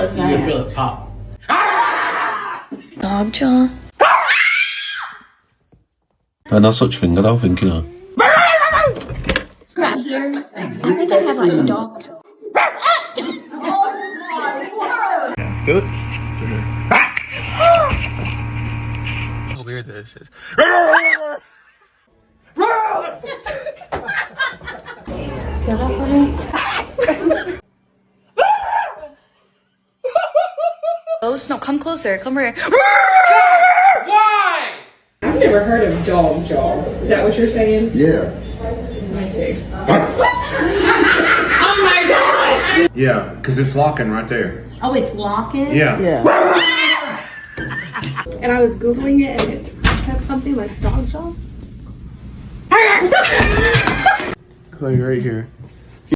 So you feel it pop. Dog jaw. No such thing, I don't think, you know. Right here. I think I have like dog jaw. Good. How weird this is. Ghost? No, come closer. Come here. I've never heard of dog jaw. Is that what you're saying? Yeah. Let me see. Yeah, because it's locking right there. Oh, it's locking? Yeah. And I was Googling it and it said something like dog jaw. Like right here.